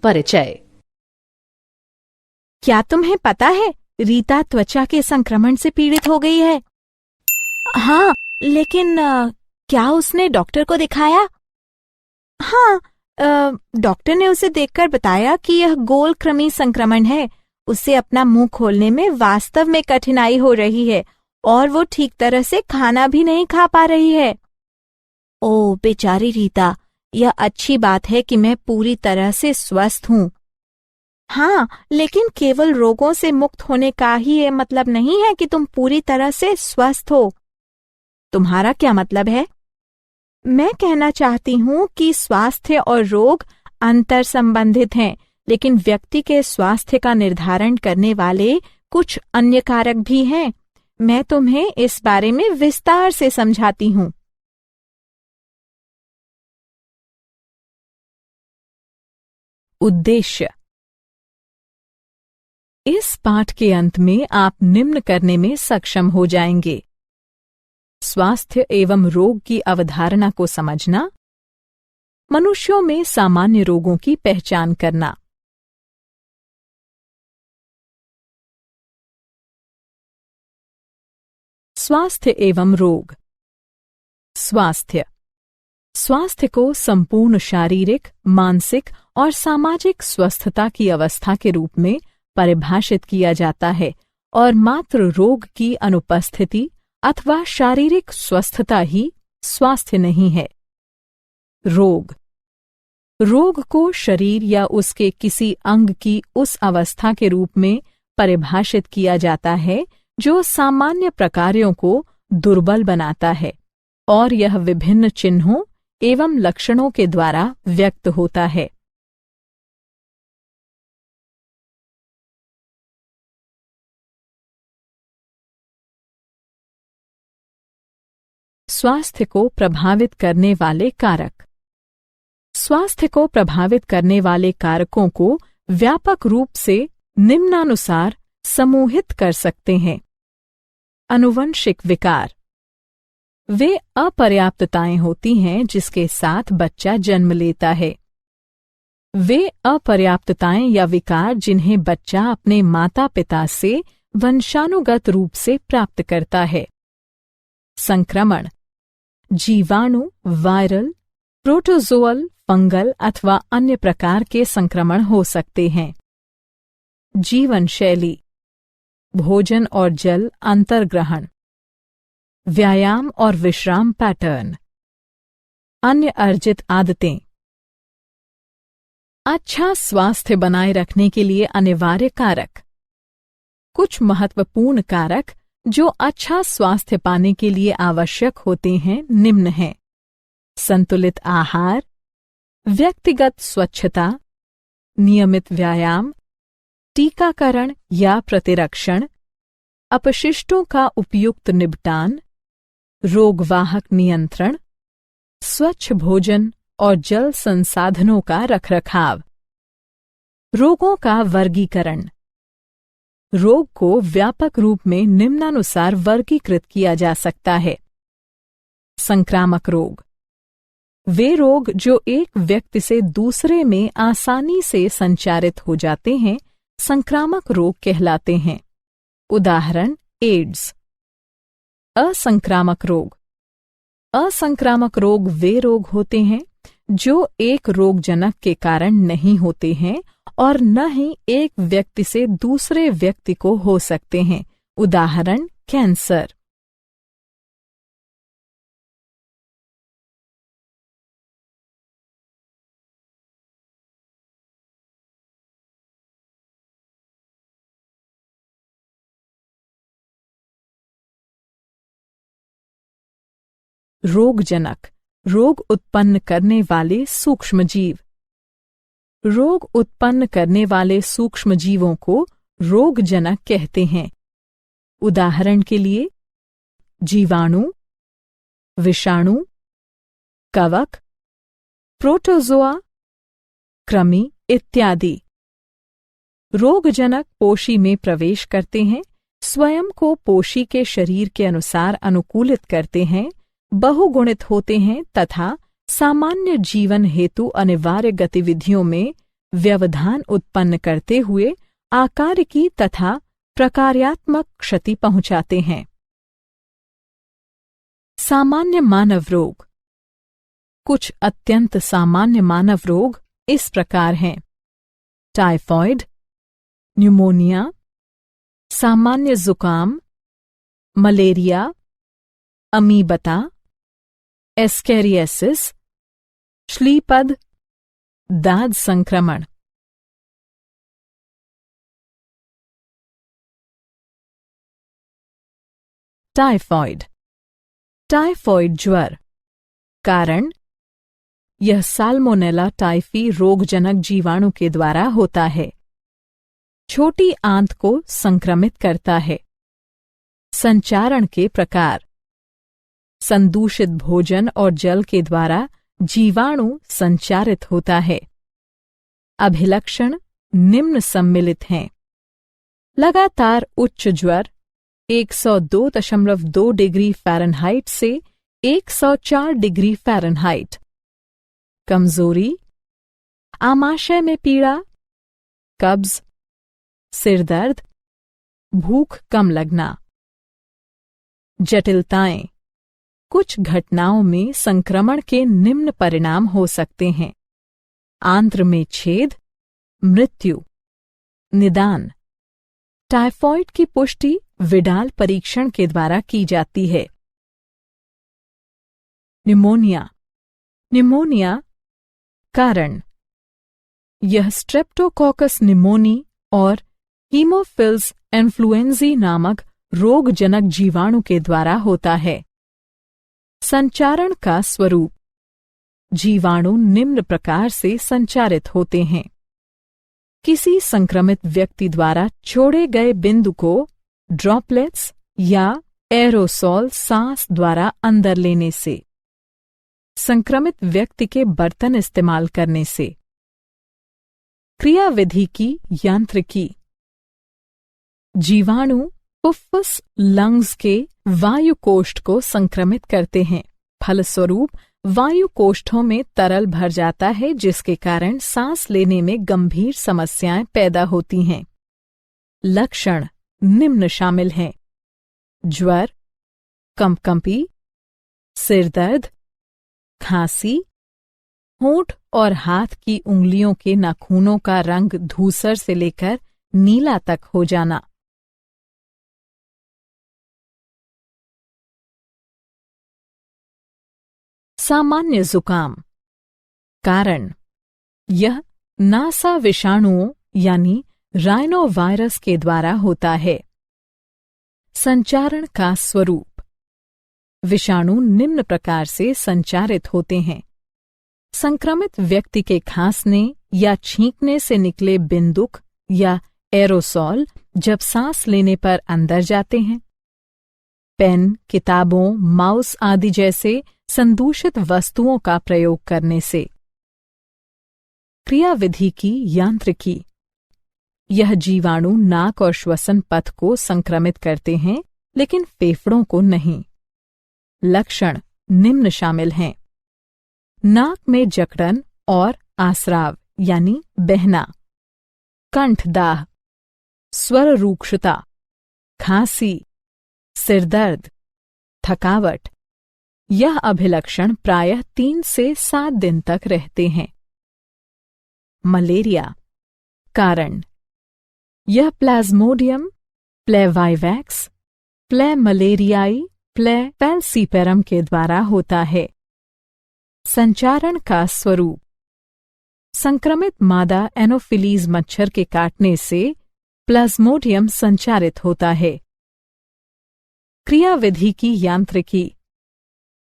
परिचय। क्या तुम्हें पता है रीता त्वचा के संक्रमण से पीड़ित हो गई है? हाँ, लेकिन क्या उसने डॉक्टर को दिखाया? हाँ, डॉक्टर ने उसे देखकर बताया कि यह गोल कृमि संक्रमण है। उसे अपना मुंह खोलने में वास्तव में कठिनाई हो रही है और वो ठीक तरह से खाना भी नहीं खा पा रही है। ओह बेचारी रीता, यह अच्छी बात है कि मैं पूरी तरह से स्वस्थ हूँ। हाँ, लेकिन केवल रोगों से मुक्त होने का ही ये मतलब नहीं है कि तुम पूरी तरह से स्वस्थ हो। तुम्हारा क्या मतलब है? मैं कहना चाहती हूँ कि स्वास्थ्य और रोग अंतर संबंधित हैं, लेकिन व्यक्ति के स्वास्थ्य का निर्धारण करने वाले कुछ अन्य कारक भी हैं। मैं तुम्हें इस बारे में विस्तार से समझाती हूँ। उद्देश्य। इस पाठ के अंत में आप निम्न करने में सक्षम हो जाएंगे: स्वास्थ्य एवं रोग की अवधारणा को समझना, मनुष्यों में सामान्य रोगों की पहचान करना। स्वास्थ्य एवं रोग। स्वास्थ्य स्वास्थ्य को संपूर्ण शारीरिक, मानसिक और सामाजिक स्वस्थता की अवस्था के रूप में परिभाषित किया जाता है और मात्र रोग की अनुपस्थिति अथवा शारीरिक स्वस्थता ही स्वास्थ्य नहीं है। रोग को शरीर या उसके किसी अंग की उस अवस्था के रूप में परिभाषित किया जाता है जो सामान्य प्रकारों को दुर्बल बनाता है और यह विभिन्न चिन्हों एवं लक्षणों के द्वारा व्यक्त होता है। स्वास्थ्य को प्रभावित करने वाले कारक। स्वास्थ्य को प्रभावित करने वाले कारकों को व्यापक रूप से निम्नानुसार समूहित कर सकते हैं। आनुवंशिक विकार। वे अपर्याप्तताएं होती हैं जिसके साथ बच्चा जन्म लेता है। वे अपर्याप्तताएं या विकार जिन्हें बच्चा अपने माता पिता से वंशानुगत रूप से प्राप्त करता है। संक्रमण। जीवाणु, वायरल, प्रोटोजोअल, फंगल अथवा अन्य प्रकार के संक्रमण हो सकते हैं। जीवन शैली। भोजन और जल अंतर्ग्रहण, व्यायाम और विश्राम पैटर्न, अन्य अर्जित आदतें। अच्छा स्वास्थ्य बनाए रखने के लिए अनिवार्य कारक। कुछ महत्वपूर्ण कारक जो अच्छा स्वास्थ्य पाने के लिए आवश्यक होते हैं निम्न हैं: संतुलित आहार, व्यक्तिगत स्वच्छता, नियमित व्यायाम, टीकाकरण या प्रतिरक्षण, अपशिष्टों का उपयुक्त निपटान, रोगवाहक नियंत्रण, स्वच्छ भोजन और जल संसाधनों का रखरखाव। रोगों का वर्गीकरण। रोग को व्यापक रूप में निम्नानुसार वर्गीकृत किया जा सकता है। संक्रामक रोग। वे रोग जो एक व्यक्ति से दूसरे में आसानी से संचारित हो जाते हैं संक्रामक रोग कहलाते हैं। उदाहरण: एड्स। असंक्रामक रोग। असंक्रामक रोग वे रोग होते हैं जो एक रोगजनक के कारण नहीं होते हैं और न ही एक व्यक्ति से दूसरे व्यक्ति को हो सकते हैं। उदाहरण: कैंसर। रोगजनक, रोग उत्पन्न करने वाले सूक्ष्मजीव। रोग उत्पन्न करने वाले सूक्ष्मजीवों को रोगजनक कहते हैं। उदाहरण के लिए: जीवाणु, विषाणु, कवक, प्रोटोजोआ, कृमि इत्यादि। रोगजनक पोषी में प्रवेश करते हैं स्वयं को पोषी के शरीर के अनुसार अनुकूलित करते हैं, बहुगुणित होते हैं तथा सामान्य जीवन हेतु अनिवार्य गतिविधियों में व्यवधान उत्पन्न करते हुए आकारिकी तथा प्रकार्यात्मक क्षति पहुंचाते हैं। सामान्य मानव रोग। कुछ अत्यंत सामान्य मानव रोग इस प्रकार हैं: टाइफॉइड, न्यूमोनिया, सामान्य जुकाम, मलेरिया, अमीबता, एस्केरियासिस, श्लीपद, दाद संक्रमण। टाइफॉइड। टाइफॉइड ज्वर। कारण: यह साल्मोनेला टाइफी रोगजनक जीवाणु के द्वारा होता है। छोटी आंत को संक्रमित करता है। संचारण के प्रकार: संदूषित भोजन और जल के द्वारा जीवाणु संचारित होता है। अभिलक्षण निम्न सम्मिलित हैं: लगातार उच्च ज्वर 102.2 डिग्री फ़ारेनहाइट से 104 डिग्री फ़ारेनहाइट, कमजोरी, आमाशय में पीड़ा, कब्ज, सिरदर्द, भूख कम लगना। जटिलताएं: कुछ घटनाओं में संक्रमण के निम्न परिणाम हो सकते हैं: आंत्र में छेद, मृत्यु। निदान: टाइफॉइड की पुष्टि विडाल परीक्षण के द्वारा की जाती है। न्यूमोनिया। न्यूमोनिया। कारण: यह स्ट्रेप्टोकोकस निमोनी और हीमोफिल्स इन्फ्लुएंजी नामक रोगजनक जीवाणु के द्वारा होता है। संचारण का स्वरूप: जीवाणु निम्न प्रकार से संचारित होते हैं: किसी संक्रमित व्यक्ति द्वारा छोड़े गए बिंदु को ड्रॉपलेट्स या एरोसोल सांस द्वारा अंदर लेने से, संक्रमित व्यक्ति के बर्तन इस्तेमाल करने से। क्रियाविधि की यांत्रिकी: जीवाणु फुफ्फुस लंग्स के वायुकोष्ठ को संक्रमित करते हैं। फलस्वरूप वायुकोष्ठों में तरल भर जाता है, जिसके कारण सांस लेने में गंभीर समस्याएं पैदा होती हैं। लक्षण निम्न शामिल हैं: ज्वर, कंपकंपी, सिरदर्द, खांसी, होंठ और हाथ की उंगलियों के नाखूनों का रंग धूसर से लेकर नीला तक हो जाना। सामान्य जुकाम। कारण: यह नासा विषाणुओं यानी राइनोवायरस के द्वारा होता है। संचारण का स्वरूप: विषाणु निम्न प्रकार से संचारित होते हैं: संक्रमित व्यक्ति के खांसने या छींकने से निकले बिंदुक या एरोसोल जब सांस लेने पर अंदर जाते हैं। पेन, किताबों, माउस आदि जैसे संदूषित वस्तुओं का प्रयोग करने से। क्रियाविधि की यांत्रिकी: यह जीवाणु नाक और श्वसन पथ को संक्रमित करते हैं, लेकिन फेफड़ों को नहीं। लक्षण निम्न शामिल हैं: नाक में जकड़न और आस्राव यानी बहना, कंठदाह, स्वर रूक्षता, खांसी, सिरदर्द, थकावट। यह अभिलक्षण प्रायः 3 से 7 दिन तक रहते हैं। मलेरिया। कारण: यह प्लाज्मोडियम प्लेवाइवैक्स, प्ले मलेरियाई, प्ले फैल्सीपेरम के द्वारा होता है। संचारण का स्वरूप: संक्रमित मादा एनोफिलीज मच्छर के काटने से प्लाज्मोडियम संचारित होता है। क्रियाविधि की यांत्रिकी: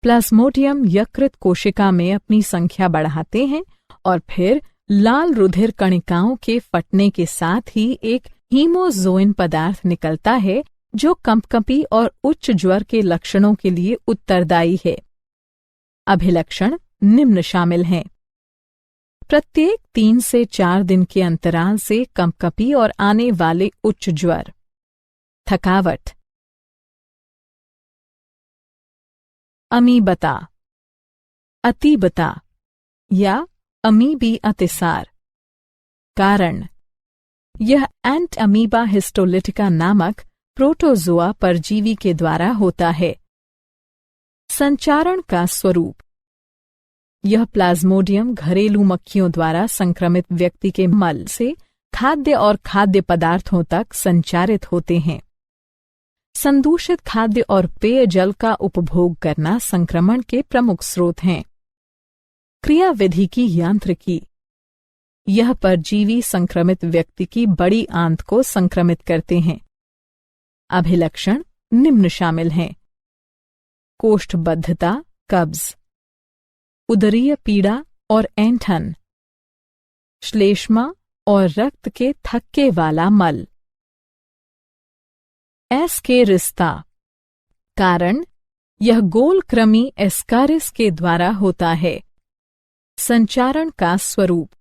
प्लाज्मोडियम यकृत कोशिका में अपनी संख्या बढ़ाते हैं और फिर लाल रुधिर कणिकाओं के फटने के साथ ही एक हीमोज़ोइन पदार्थ निकलता है, जो कंपकंपी और उच्च ज्वर के लक्षणों के लिए उत्तरदायी है। अभिलक्षण निम्न शामिल हैं: प्रत्येक 3 से 4 दिन के अंतराल से कंपकंपी और आने वाले उच्च ज्वर, थकावट। अमीबता, अतीबता या अमीबी अतिसार। कारण यह एंट अमीबा हिस्टोलिटिका नामक प्रोटोजोआ परजीवी के द्वारा होता है। संचारण का स्वरूप यह प्लाज्मोडियम घरेलू मक्खियों द्वारा संक्रमित व्यक्ति के मल से खाद्य और खाद्य पदार्थों तक संचारित होते हैं। संदूषित खाद्य और पेयजल का उपभोग करना संक्रमण के प्रमुख स्रोत हैं। क्रियाविधि की यांत्रिकी यह परजीवी संक्रमित व्यक्ति की बड़ी आंत को संक्रमित करते हैं। अभिलक्षण निम्न शामिल हैं: कोष्ठबद्धता, कब्ज, उदरीय पीड़ा और ऐंठन, श्लेष्मा और रक्त के थक्के वाला मल। एस्केरिस्ता। कारण यह गोल कृमि एस्कारिस के द्वारा होता है। संचारण का स्वरूप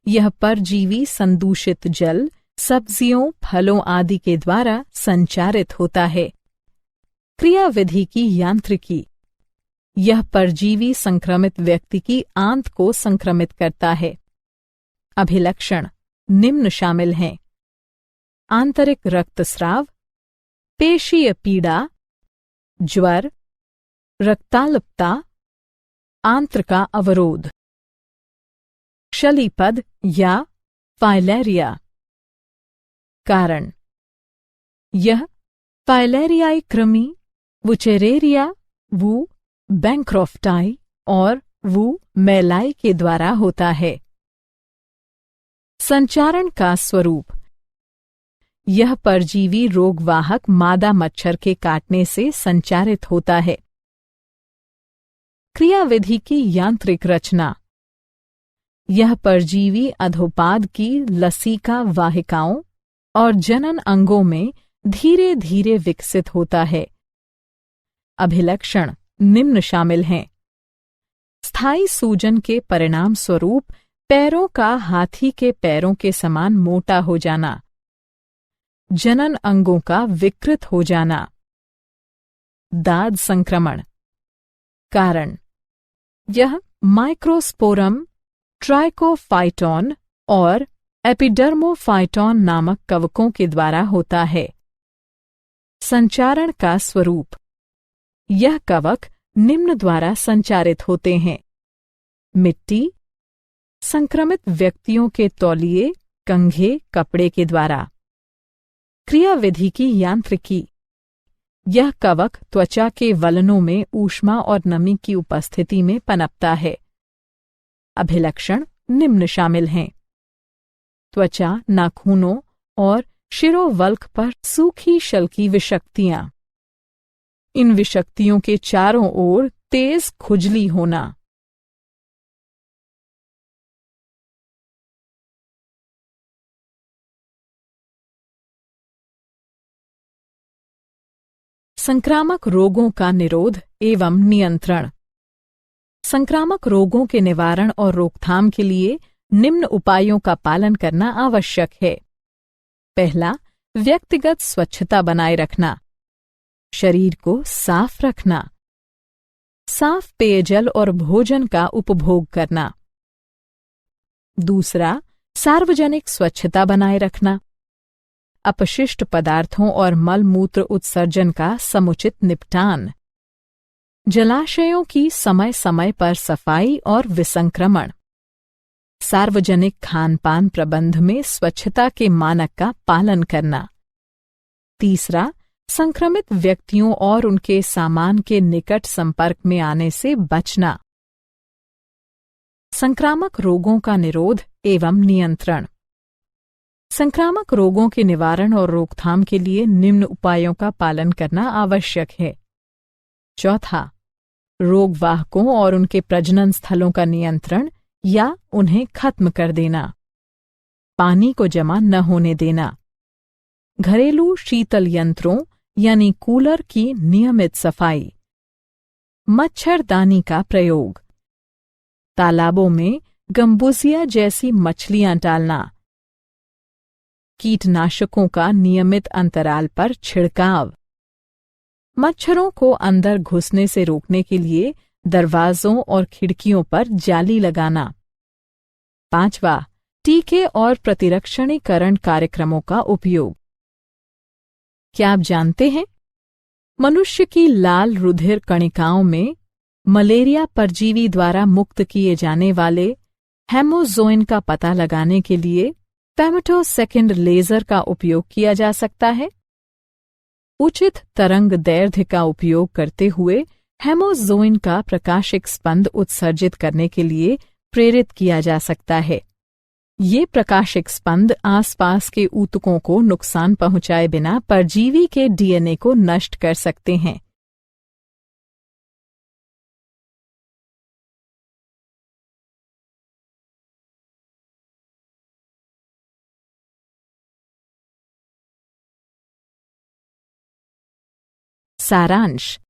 यह परजीवी संदूषित जल, सब्जियों, फलों आदि के द्वारा संचारित होता है। क्रियाविधि की यांत्रिकी यह परजीवी संक्रमित व्यक्ति की आंत को संक्रमित करता है। अभिलक्षण निम्न शामिल हैं: आंतरिक रक्तस्राव, पेशीय पीड़ा, ज्वर, रक्ताल्पता, आंत्र का अवरोध। शलीपद या फाइलेरिया। कारण यह फाइलेरियाई कृमि वुचेरेरिया वू बैंक्रॉफ्टाई और वू मेलाई के द्वारा होता है। संचारण का स्वरूप यह परजीवी रोगवाहक मादा मच्छर के काटने से संचारित होता है। क्रियाविधि की यांत्रिक रचना यह परजीवी अधोपाद की लसीका वाहिकाओं और जनन अंगों में धीरे धीरे विकसित होता है। अभिलक्षण निम्न शामिल हैं: स्थायी सूजन के परिणाम स्वरूप पैरों का हाथी के पैरों के समान मोटा हो जाना, जनन अंगों का विकृत हो जाना, दाद संक्रमण। कारण यह माइक्रोस्पोरम ट्राइकोफाइटॉन और एपिडर्मोफाइटॉन नामक कवकों के द्वारा होता है। संचारण का स्वरूप यह कवक निम्न द्वारा संचारित होते हैं: मिट्टी, संक्रमित व्यक्तियों के तौलिए, कंघे, कपड़े के द्वारा। क्रियाविधि की यांत्रिकी यह कवक त्वचा के वलनों में ऊष्मा और नमी की उपस्थिति में पनपता है। अभिलक्षण निम्न शामिल हैं: त्वचा, नाखूनों और शिरोवल्क पर सूखी शल्की विषक्तियां। इन विषक्तियों के चारों ओर तेज खुजली होना। संक्रामक रोगों का निरोध एवं नियंत्रण। संक्रामक रोगों के निवारण और रोकथाम के लिए निम्न उपायों का पालन करना आवश्यक है। पहला, व्यक्तिगत स्वच्छता बनाए रखना, शरीर को साफ रखना, साफ पेयजल और भोजन का उपभोग करना। दूसरा, सार्वजनिक स्वच्छता बनाए रखना, अपशिष्ट पदार्थों और मल मूत्र उत्सर्जन का समुचित निपटान, जलाशयों की समय समय पर सफाई और विसंक्रमण, सार्वजनिक खान-पान प्रबंध में स्वच्छता के मानक का पालन करना। तीसरा, संक्रमित व्यक्तियों और उनके सामान के निकट संपर्क में आने से बचना। संक्रामक रोगों का निरोध एवं नियंत्रण। संक्रामक रोगों के निवारण और रोकथाम के लिए निम्न उपायों का पालन करना आवश्यक है। चौथा, रोगवाहकों और उनके प्रजनन स्थलों का नियंत्रण या उन्हें खत्म कर देना। पानी को जमा न होने देना। घरेलू शीतल यंत्रों यानी कूलर की नियमित सफाई। मच्छरदानी का प्रयोग। तालाबों में गम्बुसिया जैसी मछलियां डालना। कीटनाशकों का नियमित अंतराल पर छिड़काव। मच्छरों को अंदर घुसने से रोकने के लिए दरवाजों और खिड़कियों पर जाली लगाना। 5वां, टीके और प्रतिरक्षणीकरण कार्यक्रमों का उपयोग। क्या आप जानते हैं, मनुष्य की लाल रुधिर कणिकाओं में मलेरिया परजीवी द्वारा मुक्त किए जाने वाले हेमोज़ोइन का पता लगाने के लिए फेमेटोसेकंड लेजर का उपयोग किया जा सकता है। उचित तरंग दैर्ध्य का उपयोग करते हुए हेमोज़ोइन का प्रकाशिक स्पंद उत्सर्जित करने के लिए प्रेरित किया जा सकता है। ये प्रकाशिक स्पंद आसपास के ऊतकों को नुकसान पहुंचाए बिना परजीवी के डीएनए को नष्ट कर सकते हैं। सारांश।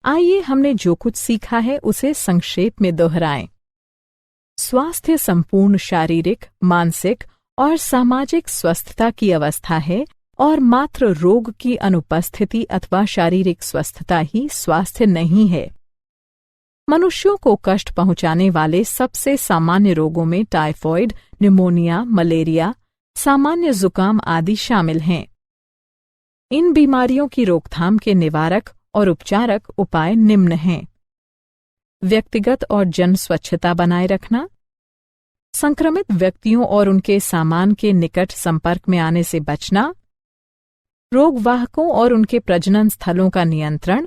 आइए हमने जो कुछ सीखा है उसे संक्षेप में दोहराएं। स्वास्थ्य संपूर्ण शारीरिक, मानसिक और सामाजिक स्वस्थता की अवस्था है और मात्र रोग की अनुपस्थिति अथवा शारीरिक स्वस्थता ही स्वास्थ्य नहीं है। मनुष्यों को कष्ट पहुंचाने वाले सबसे सामान्य रोगों में टाइफॉइड, निमोनिया, मलेरिया, सामान्य जुकाम आदि शामिल हैं। इन बीमारियों की रोकथाम के निवारक और उपचारक उपाय निम्न हैं। व्यक्तिगत और जन स्वच्छता बनाए रखना, संक्रमित व्यक्तियों और उनके सामान के निकट संपर्क में आने से बचना, रोगवाहकों और उनके प्रजनन स्थलों का नियंत्रण,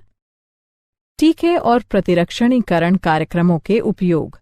टीके और प्रतिरक्षणीकरण कार्यक्रमों के उपयोग।